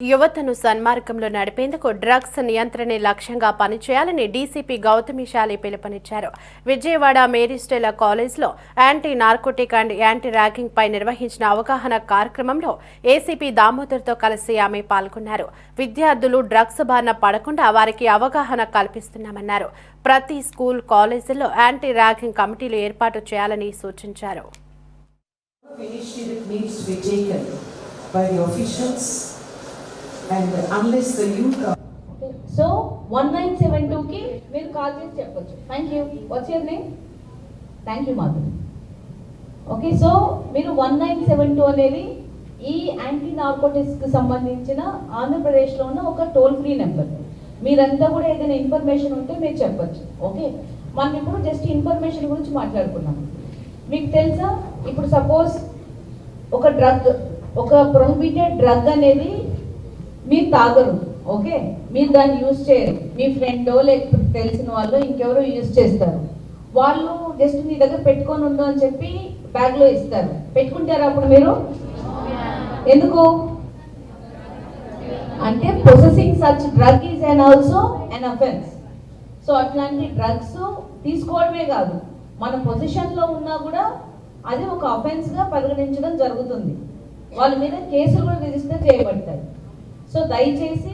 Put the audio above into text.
యువతను సన్మార్గంలో నడిపేందుకు డ్రగ్స్ నియంత్రణే లక్ష్యంగా పనిచేయాలని డీసీపీ గౌతమిశాలి పిలుపునిచ్చారు. విజయవాడ మేరీ స్టెల్లా కాలేజ్లో anti narcotic and anti ragging పై నిర్వహించిన అవగాహన కార్యక్రమంలో ఏసీపీ దామోదర్తో కలిసి ఆమె పాల్గొన్నారు. విద్యార్థులు డ్రగ్స్ బారిన పడకుండా వారికి అవగాహన కల్పిస్తున్నామన్నారు. ప్రతి స్కూల్, కాలేజీల్లో యాంటీ ర్యాగింగ్ కమిటీలు ఏర్పాటు చేయాలని సూచించారు. And unless the youth are... So 1972 ki meer call chesi cheppochu. Thank you. What's your name? Thank you, Madhu. Okay, so మీరు 1972 అనేది ఈ యాంటీ నార్కోటిక్స్ కి సంబంధించిన ఆంధ్రప్రదేశ్లో ఉన్న ఒక టోల్ ఫ్రీ నెంబర్. మీరంతా కూడా ఏదైనా ఇన్ఫర్మేషన్ ఉంటే మీరు చెప్పొచ్చు. ఓకే, మనం ఇప్పుడు జస్ట్ ఇన్ఫర్మేషన్ గురించి మాట్లాడుకున్నాం. మీకు తెలుసా, ఇప్పుడు సపోజ్ ఒక డ్రగ్, ఒక ప్రొహిబిటెడ్ డ్రగ్ అనేది మీరు తాగరు, ఓకే, మీరు దాన్ని యూజ్ చేయరు, మీ ఫ్రెండో లేకపోతే తెలిసిన వాళ్ళు ఇంకెవరో యూజ్ చేస్తారు. వాళ్ళు జస్ట్ మీ దగ్గర పెట్టుకొని ఉండు అని చెప్పి బ్యాగ్లో ఇస్తారు. పెట్టుకుంటారు అప్పుడు మీరు? ఎందుకు అంటే possessing such drug is and also an offence. So అట్లాంటి డ్రగ్స్ తీసుకోవడమే కాదు, మన పొజిషన్లో ఉన్నా కూడా అది ఒక అఫెన్స్గా పరిగణించడం జరుగుతుంది. వాళ్ళ మీద కేసులు కూడా రిజిస్టర్ చేయబడతాయి. సో దయచేసి